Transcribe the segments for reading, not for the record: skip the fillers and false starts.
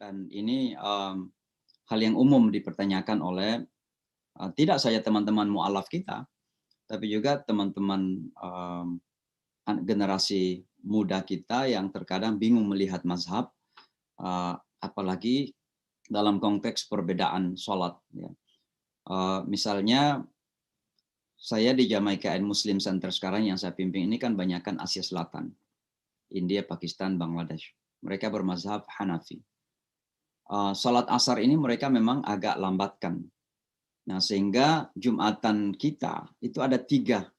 dan ini hal yang umum dipertanyakan oleh tidak saja teman-teman mualaf kita, tapi juga teman-teman generasi muda kita yang terkadang bingung melihat mazhab, apalagi dalam konteks perbedaan sholat. Ya. Misalnya saya di Jamaica Muslim Center sekarang yang saya pimpin ini kan banyakkan Asia Selatan, India, Pakistan, Bangladesh. Mereka bermazhab Hanafi. Salat asar ini mereka memang agak lambatkan. Nah, sehingga Jumatan kita itu ada tiga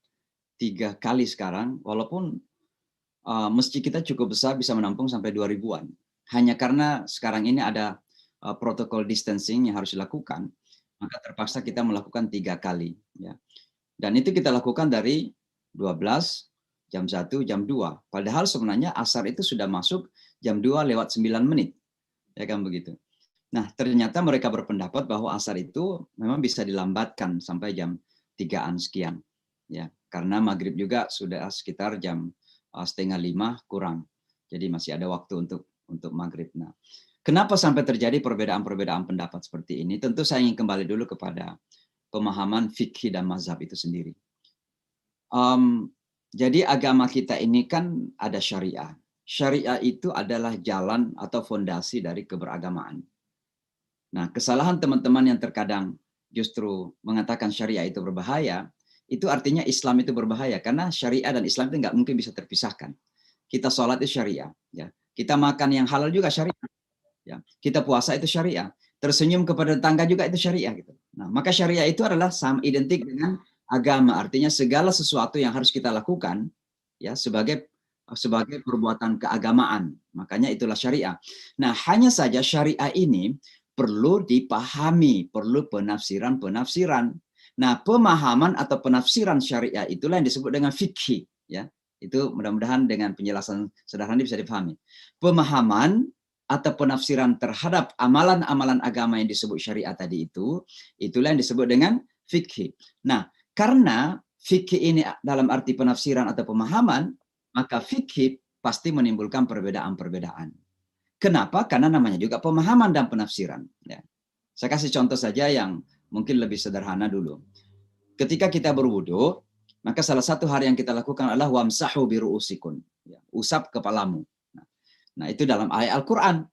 kali sekarang, walaupun masjid kita cukup besar bisa menampung sampai 2000-an. Hanya karena sekarang ini ada protokol distancing yang harus dilakukan, maka terpaksa kita melakukan 3 kali. Ya. Dan itu kita lakukan dari 12, jam 1, jam 2. Padahal sebenarnya asar itu sudah masuk jam 2 lewat 9 menit. Ya kan begitu. Nah, ternyata mereka berpendapat bahwa asar itu memang bisa dilambatkan sampai jam 3-an sekian. Ya, karena maghrib juga sudah sekitar jam 4:30 kurang. Jadi masih ada waktu untuk maghrib. Nah, kenapa sampai terjadi perbedaan-perbedaan pendapat seperti ini? Tentu saya ingin kembali dulu kepada pemahaman fikih dan mazhab itu sendiri. Jadi agama kita ini kan ada syariah. Syariah itu adalah jalan atau fondasi dari keberagamaan. Nah, kesalahan teman-teman yang terkadang justru mengatakan syariah itu berbahaya, itu artinya Islam itu berbahaya karena syariah dan Islam itu nggak mungkin bisa terpisahkan. Kita sholat itu syariah, ya. Kita makan yang halal juga syariah, ya. Kita puasa itu syariah. Tersenyum kepada tetangga juga itu syariah gitu. Nah, maka syariah itu adalah sama identik dengan agama, artinya segala sesuatu yang harus kita lakukan ya sebagai perbuatan keagamaan. Makanya itulah syariah. Nah, hanya saja syariah ini perlu dipahami, perlu penafsiran-penafsiran. Nah, pemahaman atau penafsiran syariah itulah yang disebut dengan fikih, ya. Itu mudah-mudahan dengan penjelasan sederhana bisa dipahami. Pemahaman atau penafsiran terhadap amalan-amalan agama yang disebut syariah tadi itu, itulah yang disebut dengan fikih. Nah, karena fikih ini dalam arti penafsiran atau pemahaman, maka fikih pasti menimbulkan perbedaan-perbedaan. Kenapa? Karena namanya juga pemahaman dan penafsiran. Ya. Saya kasih contoh saja yang mungkin lebih sederhana dulu. Ketika kita berwudu, maka salah satu hal yang kita lakukan adalah wamsahu biru'usikum. Ya, usap kepalamu. Nah, itu dalam ayat Al-Quran.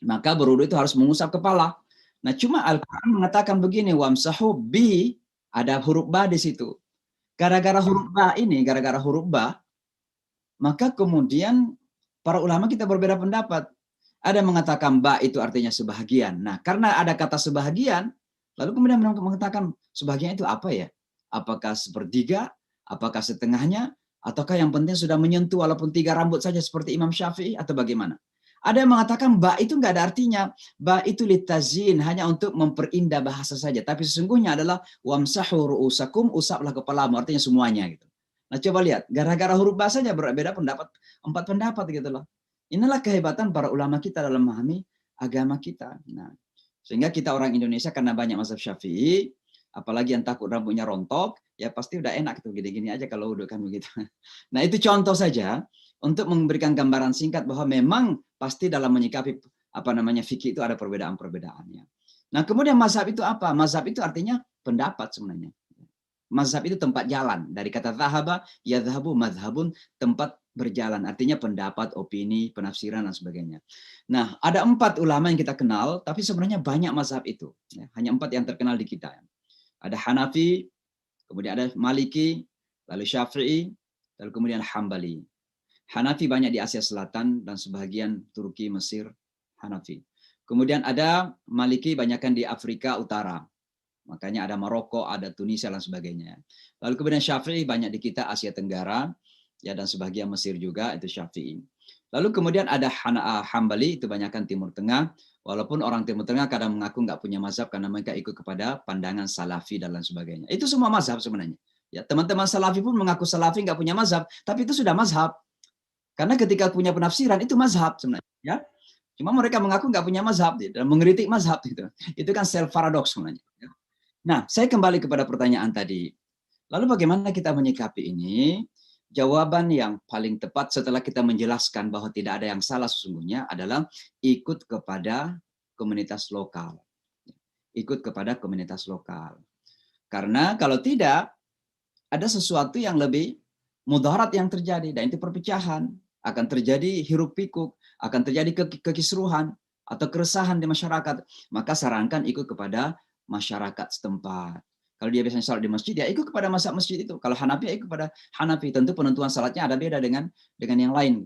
Maka berwudu itu harus mengusap kepala. Nah, cuma Al-Quran mengatakan begini, wamsahu bi, ada huruf ba di situ. Gara-gara huruf ba, maka kemudian para ulama kita berbeda pendapat. Ada yang mengatakan ba itu artinya sebahagian. Nah, karena ada kata sebahagian, lalu kemudian mengatakan sebahagian itu apa ya? Apakah sepertiga? Apakah setengahnya? Ataukah yang penting sudah menyentuh walaupun 3 rambut saja seperti Imam Syafi'i atau bagaimana? Ada yang mengatakan ba itu nggak ada artinya. Ba itu litazin, hanya untuk memperindah bahasa saja. Tapi sesungguhnya adalah wamsahu ru'usakum, usaplah kepalamu, artinya semuanya gitu. Nah, coba lihat, gara-gara huruf ba saja berbeda pendapat, 4 pendapat gitu loh. Inilah kehebatan para ulama kita dalam memahami agama kita. Nah, sehingga kita orang Indonesia karena banyak mazhab Syafi'i, apalagi yang takut rambutnya rontok, ya pasti udah enak tuh gini-gini aja kalau udah kan begitu. Nah, itu contoh saja untuk memberikan gambaran singkat bahwa memang pasti dalam menyikapi fikih itu ada perbedaan-perbedaannya. Nah, kemudian mazhab itu apa? Mazhab itu artinya pendapat sebenarnya. Mazhab itu tempat jalan. Dari kata zahaba, yadhabu madhabun, tempat berjalan. Artinya pendapat, opini, penafsiran, dan sebagainya. Nah, ada 4 ulama yang kita kenal, tapi sebenarnya banyak mazhab itu. Hanya 4 yang terkenal di kita. Ada Hanafi, kemudian ada Maliki, lalu Syafi'i, lalu kemudian Hambali. Hanafi banyak di Asia Selatan dan sebagian Turki, Mesir, Hanafi. Kemudian ada Maliki banyakkan di Afrika Utara. Makanya ada Maroko, ada Tunisia dan sebagainya. Lalu kemudian Syafi'i banyak di kita Asia Tenggara, ya dan sebagian Mesir juga itu Syafi'i. Lalu kemudian ada Hambali itu banyakkan Timur Tengah, walaupun orang Timur Tengah kadang mengaku nggak punya mazhab karena mereka ikut kepada pandangan Salafi dan lain sebagainya. Itu semua mazhab sebenarnya. Ya, teman-teman Salafi pun mengaku Salafi nggak punya mazhab, tapi itu sudah mazhab. Karena ketika punya penafsiran itu mazhab sebenarnya. Ya. Cuma mereka mengaku nggak punya mazhab dan mengkritik mazhab itu. Itu kan self paradox sebenarnya. Nah, saya kembali kepada pertanyaan tadi. Lalu bagaimana kita menyikapi ini? jawaban yang paling tepat setelah kita menjelaskan bahwa tidak ada yang salah sesungguhnya adalah ikut kepada komunitas lokal. Ikut kepada komunitas lokal. Karena kalau tidak, ada sesuatu yang lebih mudarat yang terjadi, dan itu perpecahan. Akan terjadi hiruk pikuk, akan terjadi kekisruhan atau keresahan di masyarakat. Maka sarankan ikut kepada masyarakat setempat. Kalau dia biasanya salat di masjid, ya ikut kepada mazhab masjid itu. Kalau Hanafi, ya ikut kepada Hanafi. Tentu penentuan salatnya ada beda dengan yang lain.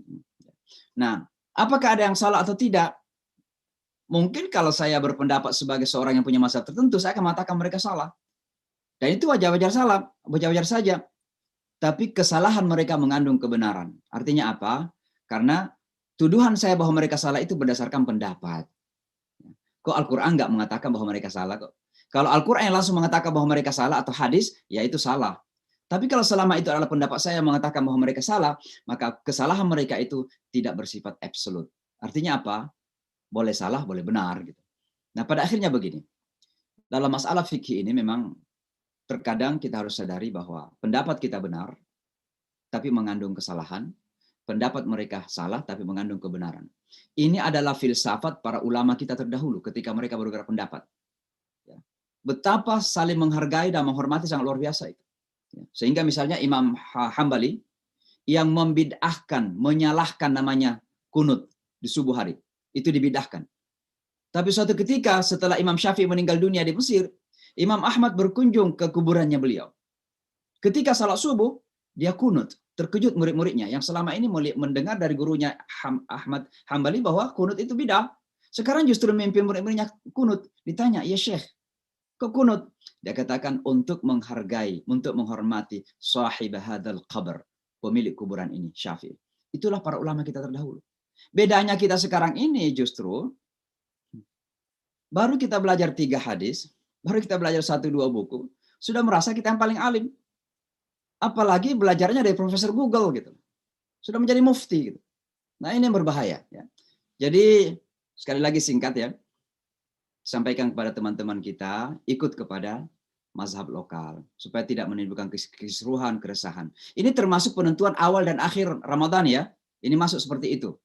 Nah, apakah ada yang salah atau tidak? Mungkin kalau saya berpendapat sebagai seorang yang punya mazhab tertentu, saya akan mengatakan mereka salah. Dan itu wajar-wajar salah, wajar-wajar saja. Tapi kesalahan mereka mengandung kebenaran. Artinya apa? Karena tuduhan saya bahwa mereka salah itu berdasarkan pendapat. Kok Al-Quran nggak mengatakan bahwa mereka salah kok? Kalau Al-Quran langsung mengatakan bahwa mereka salah atau hadis, ya itu salah. Tapi kalau selama itu adalah pendapat saya mengatakan bahwa mereka salah, maka kesalahan mereka itu tidak bersifat absolut. Artinya apa? Boleh salah, boleh benar. Gitu. Nah, pada akhirnya begini. Dalam masalah fikih ini memang terkadang kita harus sadari bahwa pendapat kita benar, tapi mengandung kesalahan. Pendapat mereka salah, tapi mengandung kebenaran. Ini adalah filsafat para ulama kita terdahulu ketika mereka bergerak pendapat. Betapa saling menghargai dan menghormati sangat luar biasa itu. Sehingga misalnya Imam Hambali yang membid'ahkan, menyalahkan namanya kunut di subuh hari. Itu dibid'ahkan. Tapi suatu ketika setelah Imam Syafi'i meninggal dunia di Mesir, Imam Ahmad berkunjung ke kuburannya beliau. Ketika salat subuh, dia kunut. Terkejut murid-muridnya yang selama ini mendengar dari gurunya Ahmad Hambali bahwa kunut itu bid'ah. Sekarang justru memimpin murid-muridnya kunut. Ditanya, ya Syekh, kok kunut? Dia katakan untuk menghargai, untuk menghormati sahib hadzal qabr, pemilik kuburan ini, Syafi'i. Itulah para ulama kita terdahulu. Bedanya kita sekarang ini justru baru kita belajar 3 hadis, baru kita belajar 1-2 buku, sudah merasa kita yang paling alim. Apalagi belajarnya dari Profesor Google gitu. Sudah menjadi mufti gitu. Nah, ini yang berbahaya ya. Jadi sekali lagi singkat ya. Sampaikan kepada teman-teman kita, ikut kepada mazhab lokal supaya tidak menimbulkan kisruhan, keresahan. Ini termasuk penentuan awal dan akhir Ramadan ya. Ini masuk seperti itu.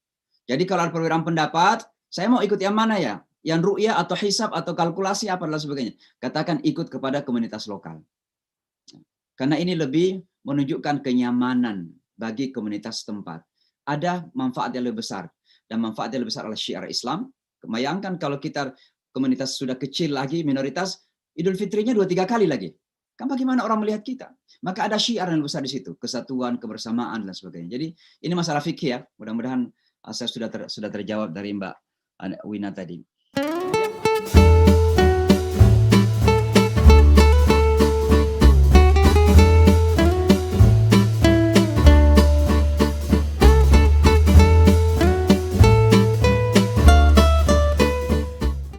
Jadi kalau ada perbedaan pendapat, saya mau ikut yang mana ya? Yang ru'yah atau hisab atau kalkulasi apa dan sebagainya. Katakan ikut kepada komunitas lokal. Karena ini lebih menunjukkan kenyamanan bagi komunitas setempat. Ada manfaat yang lebih besar. Dan manfaat yang lebih besar adalah syiar Islam. Bayangkan kalau kita komunitas sudah kecil lagi, minoritas, Idul Fitrinya 2-3 kali lagi. Kan bagaimana orang melihat kita? Maka ada syiar yang lebih besar di situ. Kesatuan, kebersamaan, dan sebagainya. Jadi ini masalah fikih ya. Mudah-mudahan saya sudah terjawab dari Mbak Wina tadi.